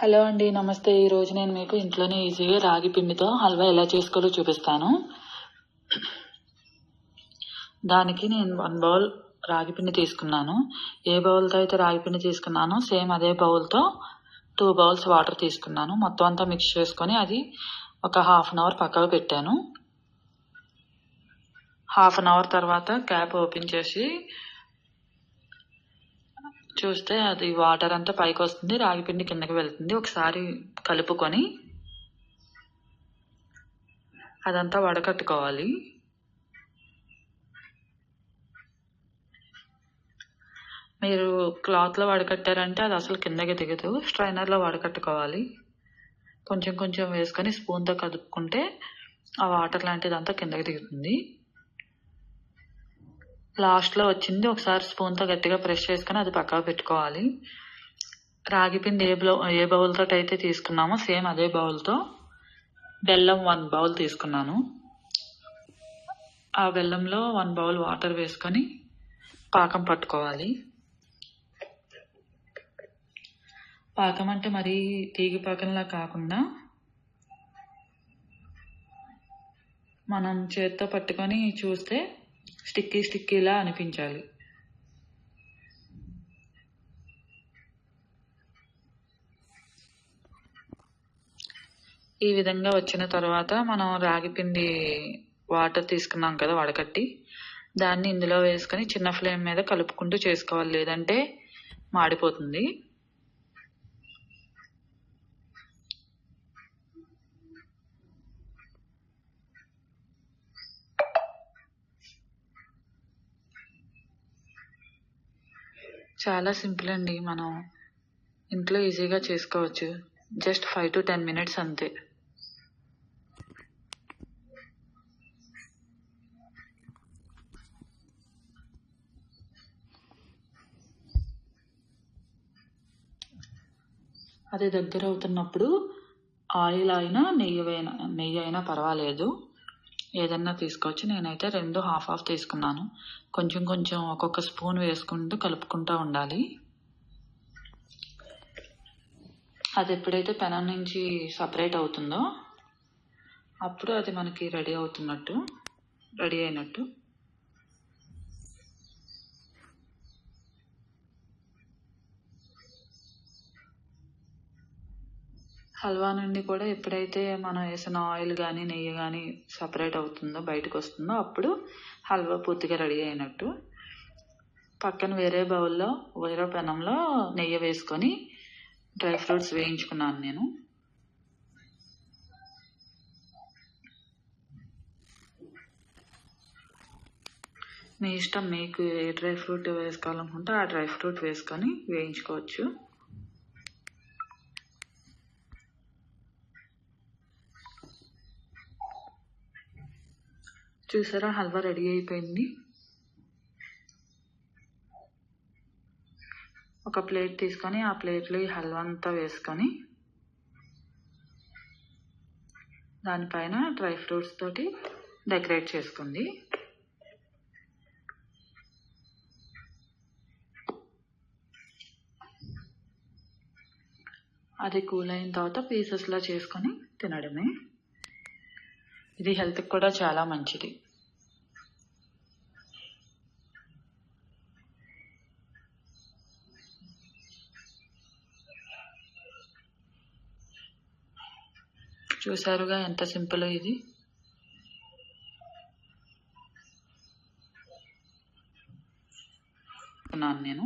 Hello అండి, నమస్తే. ఈరోజు నేను మీకు ఇంట్లోనే ఈజీగా రాగి పిండితో హల్వా ఎలా చేసుకోవాలో చూపిస్తాను. దానికి నేను 1 బౌల్ రాగి పిండి తీసుకున్నాను. ఏ బౌల్తో అయితే రాగి పిండి తీసుకున్నానో సేమ్ అదే బౌల్తో 2 బౌల్స్ వాటర్ తీసుకున్నాను. మొత్తం అంతా మిక్స్ చేసుకొని అది ఒక ½ అన్ అవర్ పక్కకు పెట్టాను. ½ అన్ అవర్ తర్వాత క్యాప్ ఓపెన్ చేసి చూస్తే అది వాటర్ అంతా పైకి వస్తుంది, రాగి పిండి కిందకి వెళ్తుంది. ఒకసారి కలుపుకొని అదంతా వడకట్టుకోవాలి. మీరు క్లాత్లో వడకట్టారంటే అది అసలు కిందకి దిగదు. స్ట్రైనర్లో వడకట్టుకోవాలి. కొంచెం కొంచెం వేసుకొని స్పూన్తో కలుపుకుంటే ఆ వాటర్ లాంటిదంతా కిందకి దిగుతుంది. లాస్ట్లో వచ్చింది ఒకసారి స్పూన్తో గట్టిగా ప్రెస్ చేసుకొని అది పక్కకు పెట్టుకోవాలి. రాగి పిండి ఏ బౌల్తో అయితే తీసుకున్నామో సేమ్ అదే బౌల్తో బెల్లం 1 బౌల్ తీసుకున్నాను. ఆ బెల్లంలో 1 బౌల్ వాటర్ వేసుకొని పాకం పట్టుకోవాలి. పాకం అంటే మరీ తీగ పాకంలా కాకుండా మనం చేత్తో పట్టుకొని చూస్తే స్టిక్కీలా అనిపించాలి. ఈ విధంగా వచ్చిన తర్వాత మనం రాగి పిండి వాటర్ తీసుకున్నాం కదా వడకట్టి, దాన్ని ఇందులో వేసుకొని చిన్న ఫ్లేమ్ మీద కలుపుకుంటూ చేసుకోవాలి, లేదంటే మాడిపోతుంది. చాలా సింపుల్ అండి, మనం ఇంట్లో ఈజీగా చేసుకోవచ్చు. జస్ట్ 5 to 10 minutes అంతే. అది దగ్గర అవుతున్నప్పుడు ఆయిల్ అయినా నెయ్యి అయినా పర్వాలేదు, ఏదన్నా తీసుకోవచ్చు. నేనైతే 2 హాఫ్ తీసుకున్నాను. కొంచెం కొంచెం ఒక్కొక్క స్పూన్ వేసుకుంటూ కలుపుకుంటూ ఉండాలి. అది ఎప్పుడైతే పెనం నుంచి సపరేట్ అవుతుందో అప్పుడు అది మనకి రెడీ అయినట్టు. హల్వా నుండి కూడా ఎప్పుడైతే మనం వేసిన ఆయిల్ కానీ నెయ్యి కానీ సపరేట్ అవుతుందో, బయటకు వస్తుందో, అప్పుడు హల్వా పూర్తిగా రెడీ అయినట్టు. పక్కన వేరే పెనంలో నెయ్యి వేసుకొని డ్రై ఫ్రూట్స్ వేయించుకున్నాను నేను. మీ ఇష్టం, మీకు ఏ డ్రై ఫ్రూట్ వేసుకోవాలనుకుంటే ఆ డ్రై ఫ్రూట్ వేసుకొని వేయించుకోవచ్చు. చూసారా, హల్వా రెడీ అయిపోయింది. ఒక ప్లేట్ తీసుకొని ఆ ప్లేట్లో ఈ హల్వా అంతా వేసుకొని దానిపైన డ్రై ఫ్రూట్స్ తోటి డెకరేట్ చేసుకుంది. అది కూల్ అయిన తర్వాత పీసెస్లా చేసుకొని తినడమే. ఇది హెల్త్కి కూడా చాలా మంచిది. చూసారుగా ఎంత సింపుల్ ఇది. నేను